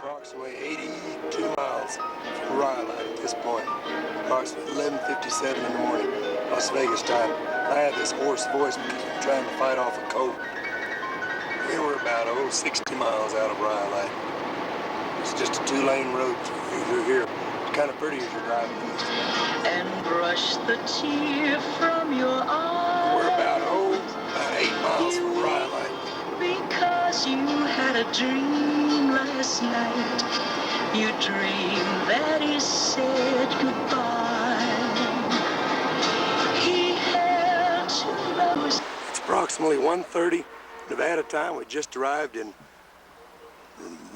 approximately 82 miles from Rhyolite at this point. Approximately 11:57 in the morning, Las Vegas time. I had this hoarse voice because I'm trying to fight off a cold. We were about 60 miles out of Rhyolite. It's just a two-lane road through here. It's kind of pretty as you're driving through. And brush the tear from your eyes. We're about 8 miles from Rhyolite. Because you had a dream last night. You dreamed that he said goodbye. He held two lovers. It's approximately 1:30 Nevada time. We just arrived in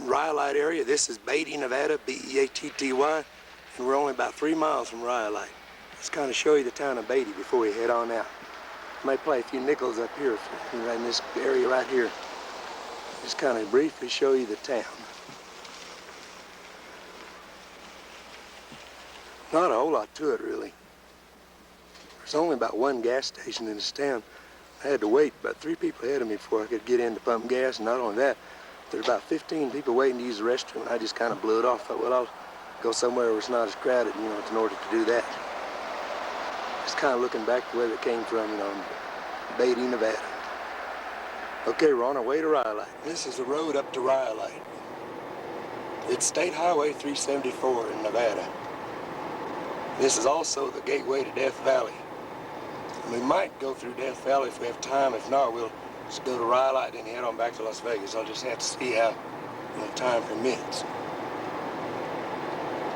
Rhyolite area. This is Beatty, Nevada, Beatty, and we're only about 3 miles from Rhyolite. Let's kind of show you the town of Beatty before we head on out. May play a few nickels up here in this area right here. Just kind of briefly show you the town. Not a whole lot to it, really. There's only about one gas station in this town. I had to wait about 3 people ahead of me before I could get in to pump gas, and not only that, there's about 15 people waiting to use the restroom, and I just kind of blew it off. Thought, well, I'll go somewhere where it's not as crowded, you know, in order to do that. Just kind of looking back to where it came from, you know, Beatty, Nevada. Okay, we're on our way to Rhyolite. This is the road up to Rhyolite. It's State Highway 374 in Nevada. This is also the gateway to Death Valley. We might go through Death Valley if we have time. If not, we'll just go to Rhyolite and head on back to Las Vegas. I'll just have to see how time permits.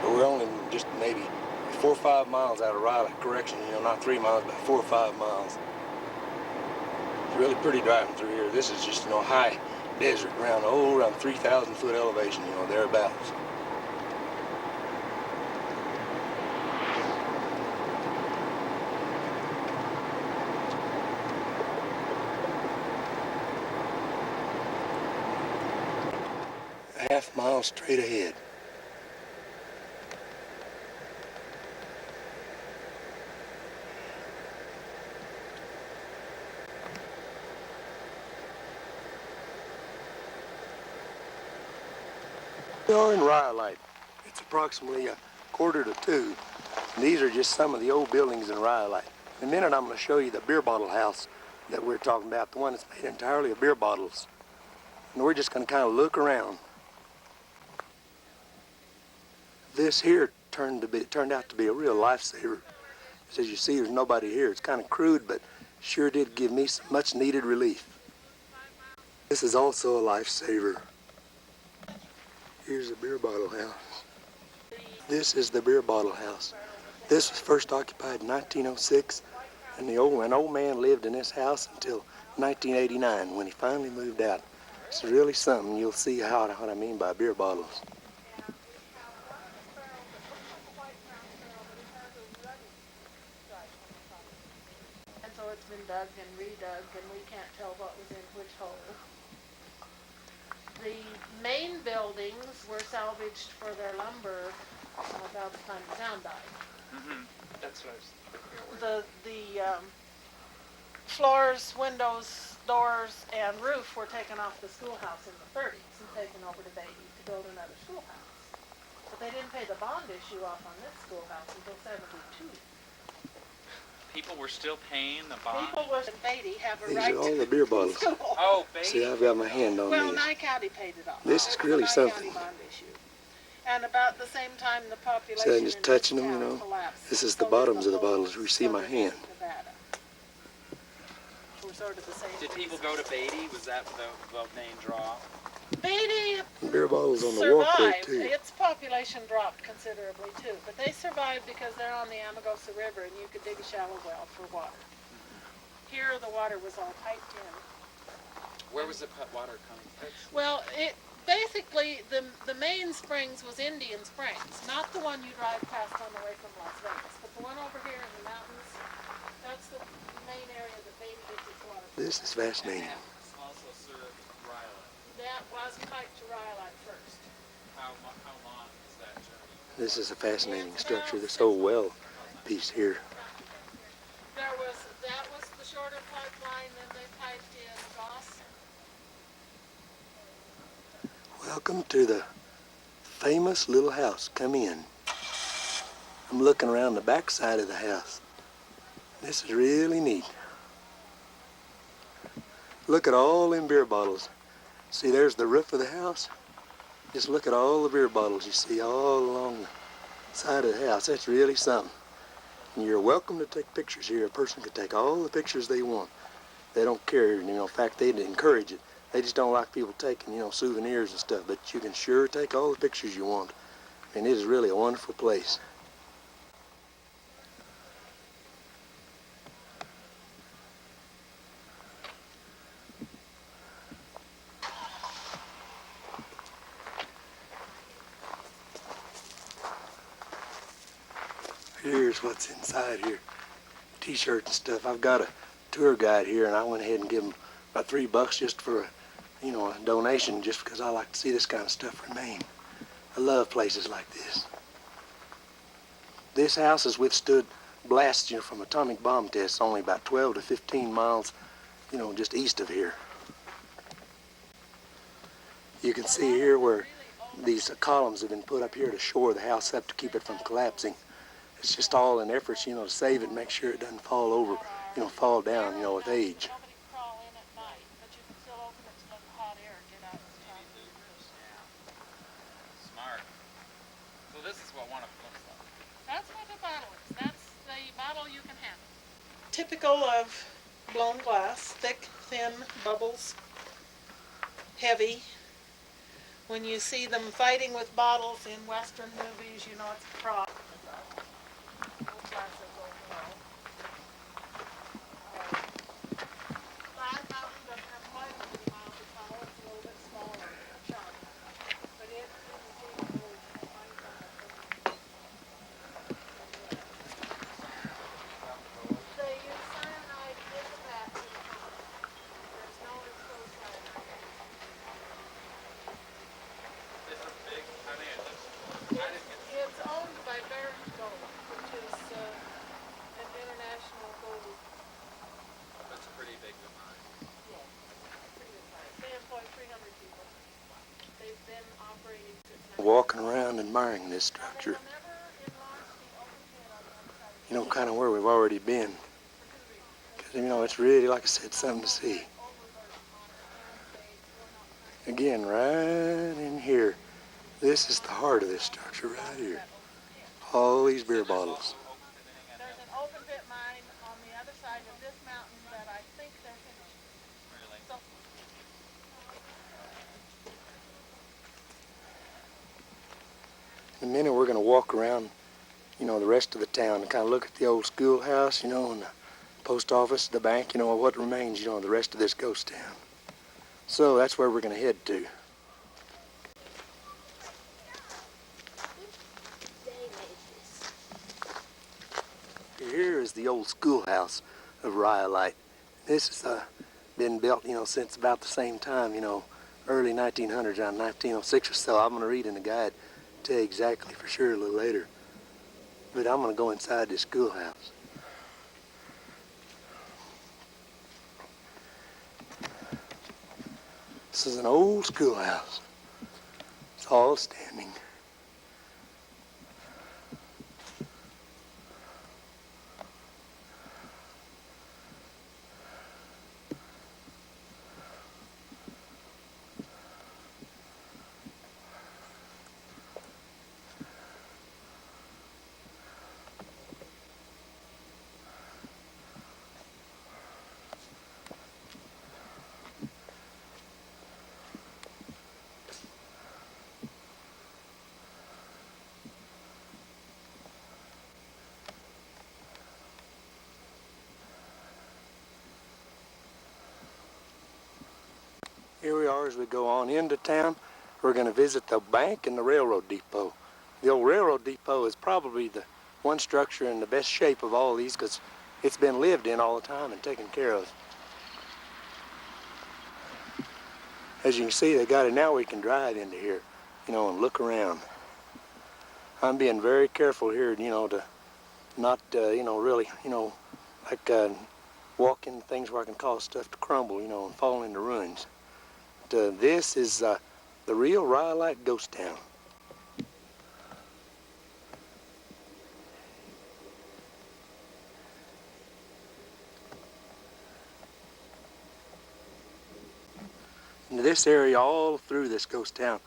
But we're only just maybe 4 or 5 miles out of Rhyolite. Correction, you know, not 3 miles, but 4 or 5 miles. It's really pretty driving through here. This is just, you know, high desert ground, around 3,000 foot elevation, you know, thereabouts. A half mile straight ahead. We are in Rhyolite. It's approximately 1:45. And these are just some of the old buildings in Rhyolite. In a minute, I'm going to show you the beer bottle house that we're talking about, the one that's made entirely of beer bottles. And we're just going to kind of look around. This here turned out to be a real lifesaver. As you see, there's nobody here. It's kind of crude, but sure did give me some much needed relief. This is also a lifesaver. Here's the beer bottle house. This is the beer bottle house. This was first occupied in 1906, and an old man lived in this house until 1989 when he finally moved out. It's really something. You'll see what I mean by beer bottles. And so it's been dug and redug, and we can't tell what was in which hole. The main buildings were salvaged for their lumber about the time the town died. Mm-hmm. That's what I was The floors, windows, doors, and roof were taken off the schoolhouse in the 30s and taken over to Beatty to build another schoolhouse. But they didn't pay the bond issue off on this schoolhouse until 72. People were still paying the bond? People was in Beatty have a These right are all to the beer bottles. school. Oh, Beatty. See, I've got my hand on Well, this. Nye County paid it off. This is It was really a Nye something. County bond issue. And about the same time the population See, I'm just in touching this them, you town know. collapsed. This is So the did bottoms of the whole bottles. You see my southern hand. Nevada. We're sort of the same. Did people go to Beatty? Was that the main draw? Beatty Beer bottles on the walkway, survived. too. Its population dropped considerably too, but they survived because they're on the Amargosa River and you could dig a shallow well for water. Here the water was all piped in. Where was the water coming from? Well, it basically the main springs was Indian Springs, not the one you drive past on the way from Las Vegas, but the one over here in the mountains. That's the main area that Beatty gets its water from. This is fascinating. Also served Rhyolite. That was piped to Rhyolite first. How long is that journey? This is a fascinating structure. This whole well piece here. That was the shorter pipeline, then they piped in Ross. Welcome to the famous little house come in. I'm looking around the back side of the house. This is really neat. Look at all them beer bottles. See, there's the roof of the house. Just look at all the beer bottles you see all along the side of the house. That's really something. And you're welcome to take pictures here. A person can take all the pictures they want. They don't care, in fact, they'd encourage it. They just don't like people taking, souvenirs and stuff. But you can sure take all the pictures you want. And it is really a wonderful place. Here's what's inside here. T-shirts and stuff. I've got a tour guide here, and I went ahead and give him about $3 just for a donation, just because I like to see this kind of stuff remain. I love places like this. This house has withstood blasts, from atomic bomb tests, only about 12 to 15 miles, just east of here. You can see here where these columns have been put up here to shore the house up to keep it from collapsing. It's just all in efforts, to save it and make sure it doesn't fall over, fall down, with age. Smart. So this is what one of them looks like. That's what the bottle is. That's the bottle you can handle. Typical of blown glass, thick, thin, bubbles, heavy. When you see them fighting with bottles in Western movies, you know it's a prop. Walking around admiring this structure. Kind of where we've already been. Because, it's really, like I said, something to see. Again, right in here. This is the heart of this structure right here. All these beer bottles. There's an open pit mine on the other side of this mountain that I think they're finishing. Really? So, in a minute we're going to walk around, the rest of the town and kind of look at the old schoolhouse, and the post office, the bank, what remains, the rest of this ghost town. So that's where we're going to head to. Here is the old schoolhouse of Rhyolite. This has been built, since about the same time, early 1900s, around 1906 or so. I'm going to read in the guide, tell you exactly for sure a little later. But I'm going to go inside this schoolhouse. This is an old schoolhouse. It's all standing. Here we are as we go on into town. We're going to visit the bank and the railroad depot. The old railroad depot is probably the one structure in the best shape of all these because it's been lived in all the time and taken care of. As you can see, they got it now. We can drive into here, and look around. I'm being very careful here, to not, really, like walk into things where I can cause stuff to crumble, and fall into ruins. This is the real Rhyolite ghost town. And this area all through this ghost town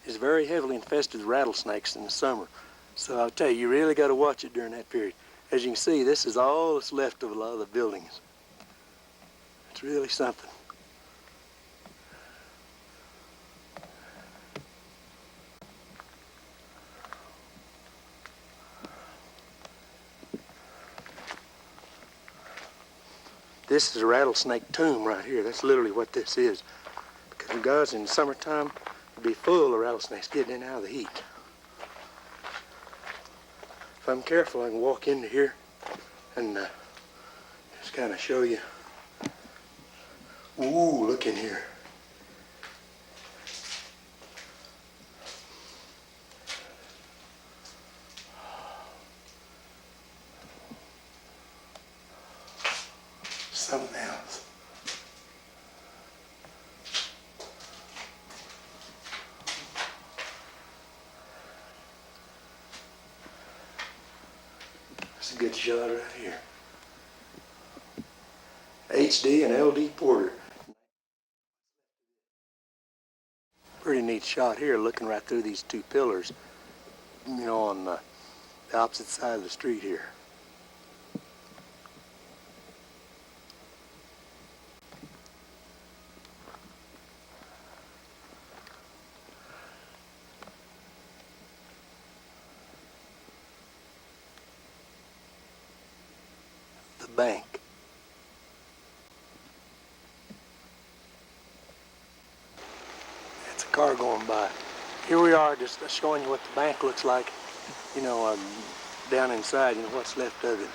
is very heavily infested with rattlesnakes in the summer. So I'll tell you, you really got to watch it during that period. As you can see, this is all that's left of a lot of the buildings. It's really something. This is a rattlesnake tomb right here. That's literally what this is. Because guys, in the summertime, it'd be full of rattlesnakes getting in and out of the heat. If I'm careful, I can walk into here and just kind of show you. Ooh, look in here. Something else. That's a good shot right here. HD and LD Porter. Pretty neat shot here, looking right through these two pillars, you know, on the opposite side of the street here. The bank. That's a car going by. Here we are, just showing you what the bank looks like, you know, down inside, you know, what's left of it.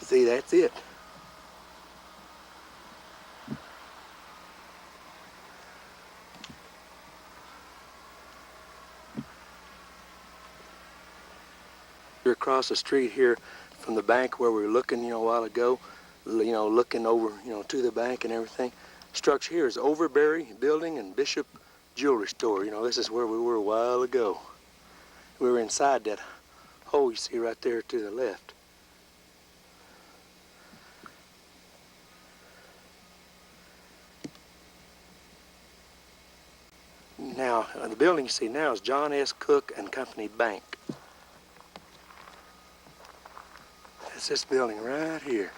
See, that's it. You're across the street here from the bank where we were looking, you know, a while ago, you know, looking over, you know, to the bank and everything. Structure here is Overbury Building and Bishop Jewelry Store. You know, this is where we were a while ago. We were inside that hole you see right there to the left. Now, the building you see now is John S. Cook and Company Bank. That's this building right here.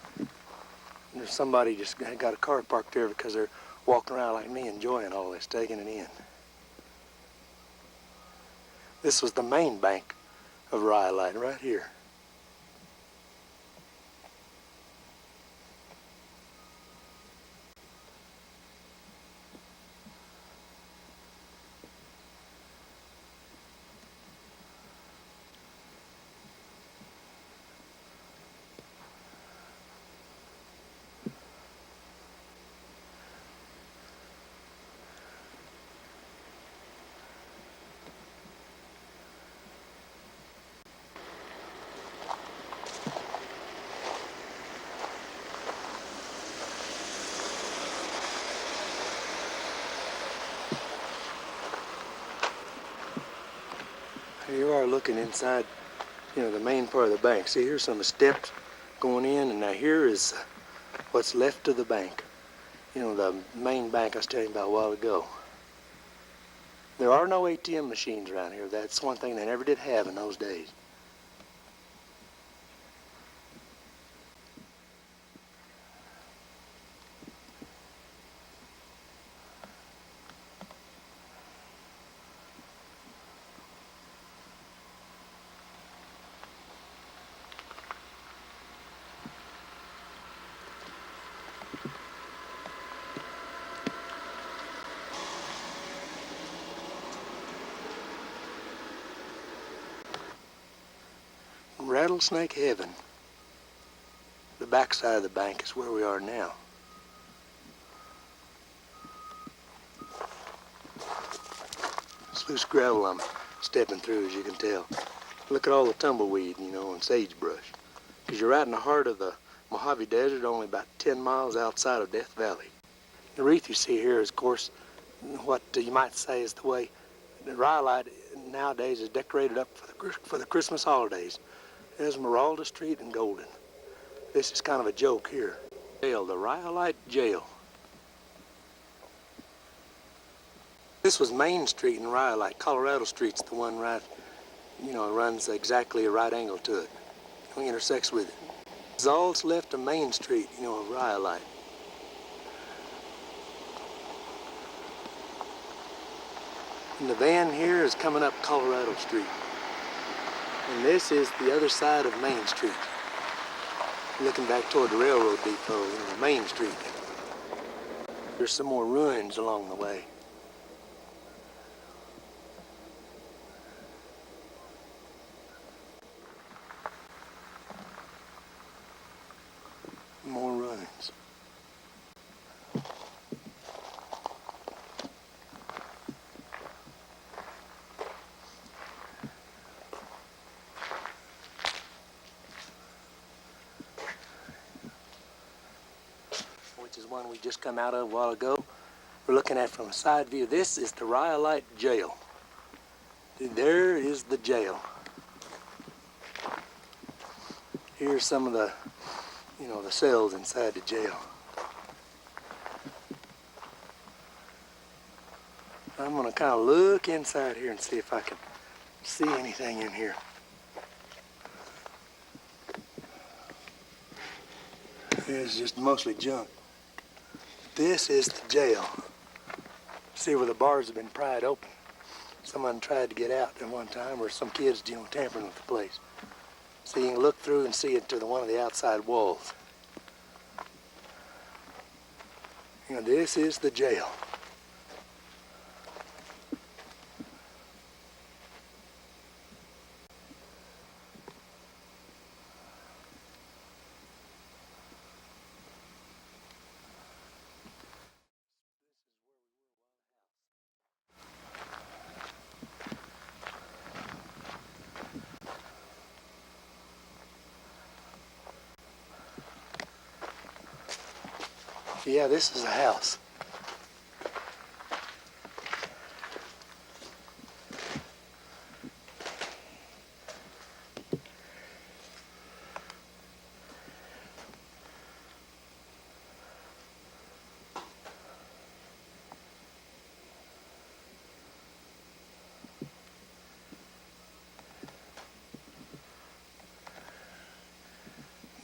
There's somebody just got a car parked there because they're walking around like me enjoying all this, taking it in. This was the main bank of Rhyolite right here. Here you are looking inside, you know, the main part of the bank. See, here's some of the steps going in, and now here is what's left of the bank. You know, the main bank I was telling you about a while ago. There are no ATM machines around here. That's one thing they never did have in those days. Rattlesnake heaven. The backside of the bank is where we are now. It's loose gravel I'm stepping through, as you can tell. Look at all the tumbleweed, you know, and sagebrush. Because you're right in the heart of the Mojave Desert, only about 10 miles outside of Death Valley. The wreath you see here is, of course, what you might say is the way the Rhyolite nowadays is decorated up for the Christmas holidays. There's Esmeralda Street and Golden. This is kind of a joke here. Jail, the Rhyolite Jail. This was Main Street in Rhyolite. Colorado Street's the one right, runs exactly a right angle to it. It intersects with it. It's all that's left of Main Street, of Rhyolite. And the van here is coming up Colorado Street. And this is the other side of Main Street. Looking back toward the railroad depot, Main Street. There's some more ruins along the way. More ruins. Which is one we just come out of a while ago. We're looking at from a side view. This is the Rhyolite Jail. There is the jail. Here's some of the, the cells inside the jail. I'm gonna kind of look inside here and see if I can see anything in here. It's just mostly junk. This is the jail. See where the bars have been pried open. Someone tried to get out at one time, or some kids, tampering with the place. So you can look through and see it to one of the outside walls. This is the jail. Yeah, this is a house.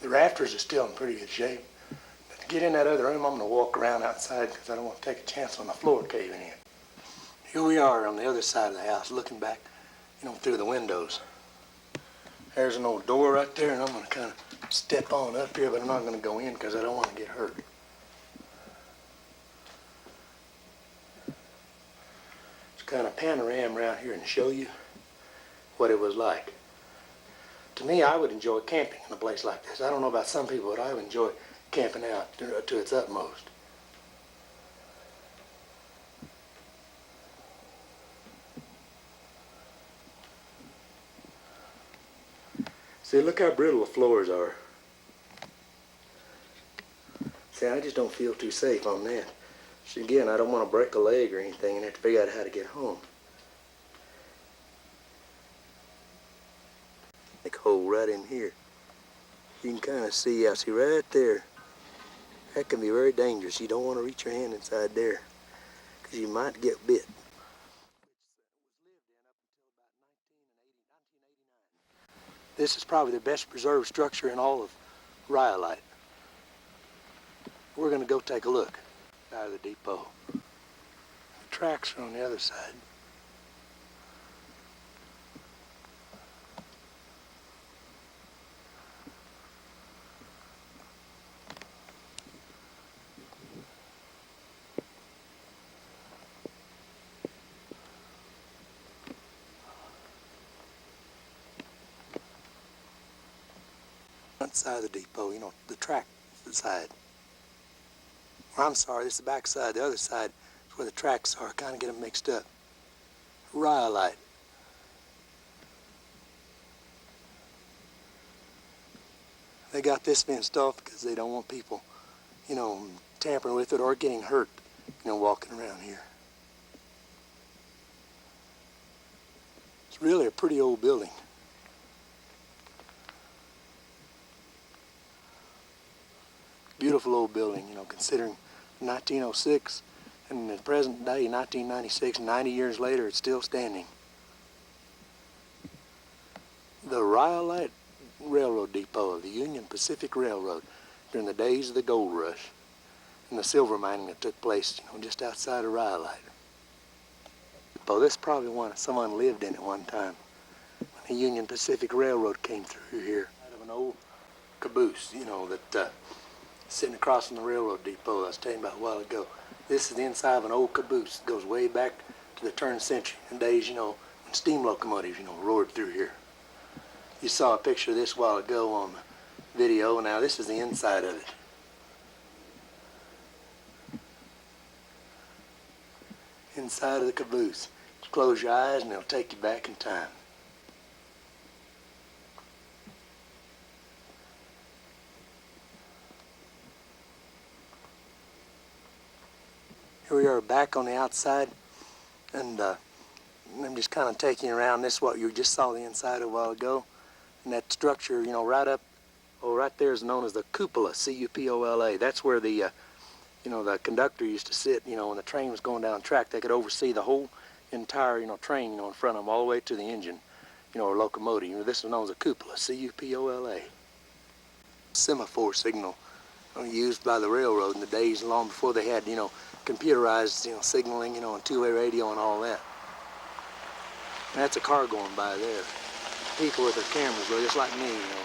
The rafters are still in pretty good shape. To get in that other room, I'm going to walk around outside because I don't want to take a chance on the floor caving in. Here we are on the other side of the house, looking back, through the windows. There's an old door right there, and I'm going to kind of step on up here, but I'm not going to go in because I don't want to get hurt. Just kind of panorama around here and show you what it was like. To me, I would enjoy camping in a place like this. I don't know about some people, but I would enjoy camping out to its utmost. See, look how brittle the floors are. See, I just don't feel too safe on that. So again, I don't want to break a leg or anything and have to figure out how to get home. Big hole right in here. You can kind of see, I see right there. That can be very dangerous. You don't want to reach your hand inside there because you might get bit. This is probably the best preserved structure in all of Rhyolite. We're going to go take a look out of the depot. The tracks are on the other side. Front side of the depot, the track side. Or I'm sorry, this is the back side. The other side is where the tracks are. Kind of get them mixed up. Rhyolite. They got this fenced off because they don't want people, tampering with it or getting hurt, walking around here. It's really a pretty old building. Beautiful old building, you know, considering 1906 and in the present day, 1996, 90 years later, it's still standing. The Rhyolite Railroad Depot of the Union Pacific Railroad during the days of the gold rush and the silver mining that took place, you know, just outside of Rhyolite. Well, this is probably one someone lived in at one time when the Union Pacific Railroad came through here. Out of an old caboose, you know, that sitting across from the railroad depot I was telling you about a while ago. This is the inside of an old caboose that goes way back to the turn of the century in days, you know, when steam locomotives, you know, roared through here. You saw a picture of this a while ago on the video. Now this is the inside of it. Inside of the caboose. Just close your eyes and it'll take you back in time. Here we are back on the outside, and I'm just kind of taking you around. This is what you just saw the inside a while ago. And that structure, you know, right up, right there is known as the cupola, C-U-P-O-L-A. That's where the, you know, the conductor used to sit, you know, when the train was going down the track. They could oversee the whole entire, you know, train, you know, in front of them all the way to the engine, you know, or locomotive. You know, this is known as a cupola, C-U-P-O-L-A. Semaphore signal used by the railroad in the days long before they had, you know, computerized, you know, signaling, you know, and two-way radio and all that. And that's a car going by there. People with their cameras, well, just like me, you know.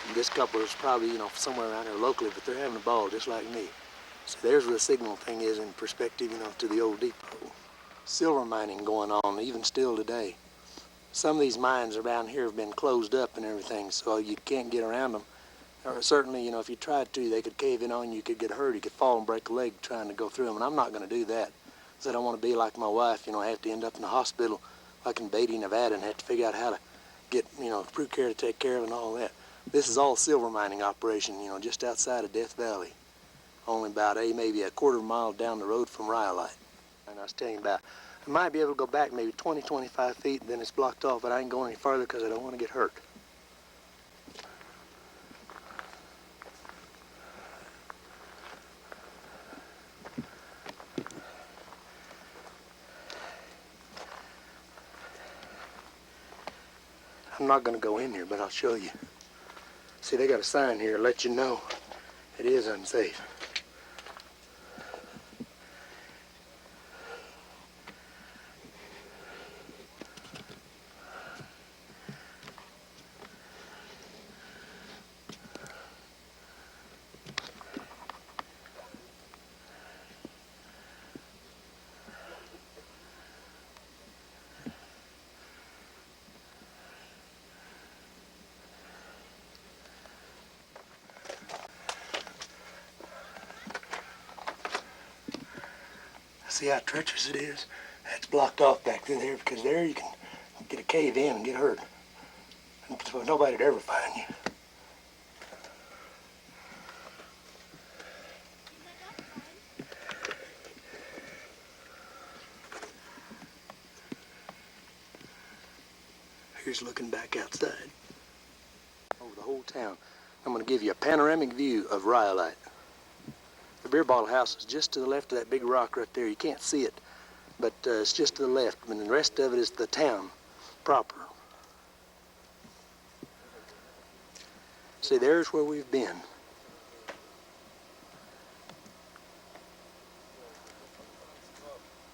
And this couple is probably, you know, somewhere around here locally, but they're having a ball just like me. So there's where the signal thing is in perspective, you know, to the old depot. Silver mining going on, even still today. Some of these mines around here have been closed up and everything, so you can't get around them. Or certainly, you know, if you tried to, they could cave in on you, you could get hurt, you could fall and break a leg trying to go through them, and I'm not going to do that. Because I don't want to be like my wife, you know, I have to end up in the hospital like in Beatty, Nevada, and have to figure out how to get, you know, crew care to take care of and all that. This is all silver mining operation, you know, just outside of Death Valley. Only about, maybe a quarter mile down the road from Rhyolite. And I was telling you about, I might be able to go back maybe 20, 25 feet, and then it's blocked off, but I ain't going any farther because I don't want to get hurt. I'm not going to go in here, but I'll show you. See, they got a sign here to let you know it is unsafe. See how treacherous it is? That's blocked off back through there because there you can get a cave in and get hurt. And nobody'd ever find you. Here's looking back outside over the whole town. I'm going to give you a panoramic view of Rhyolite. The beer bottle house is just to the left of that big rock right there. You can't see it, but it's just to the left. And the rest of it is the town proper. See, there's where we've been.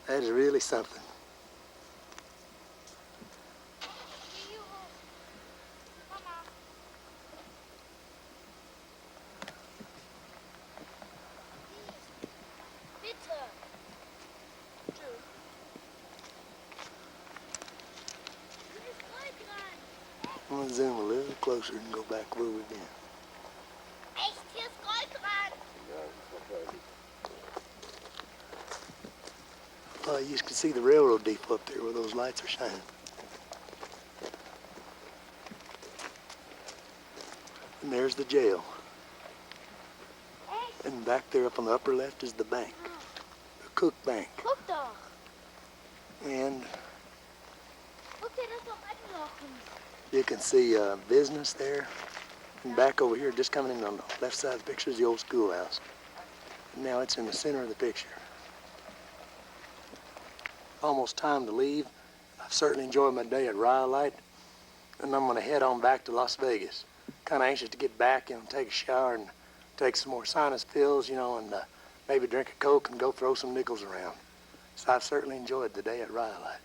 That is really something. I'm going to zoom a little closer and go back where we've been. You can see the railroad depot up there where those lights are shining. And there's the jail. And back there up on the upper left is the bank, the Cook Bank. And you can see business there, And back over here, just coming in on the left side of the picture, is the old schoolhouse. And now it's in the center of the picture. Almost time to leave. I've certainly enjoyed my day at Rhyolite, and I'm gonna head on back to Las Vegas. Kind of anxious to get back and take a shower and take some more sinus pills, you know, and maybe drink a Coke and go throw some nickels around. So I've certainly enjoyed the day at Rhyolite.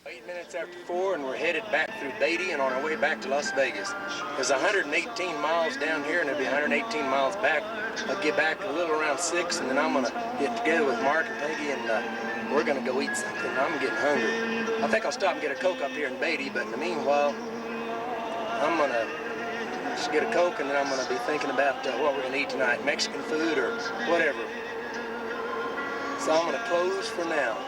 8 minutes after 4, and we're headed back through Beatty and on our way back to Las Vegas. There's 118 miles down here, and there'll be 118 miles back. I'll get back a little around 6, and then I'm gonna get together with Mark and Peggy, and we're gonna go eat something. I'm getting hungry. I think I'll stop and get a Coke up here in Beatty, but in the meanwhile, I'm gonna just get a Coke, and then I'm gonna be thinking about what we're gonna eat tonight, Mexican food or whatever. So I'm gonna close for now.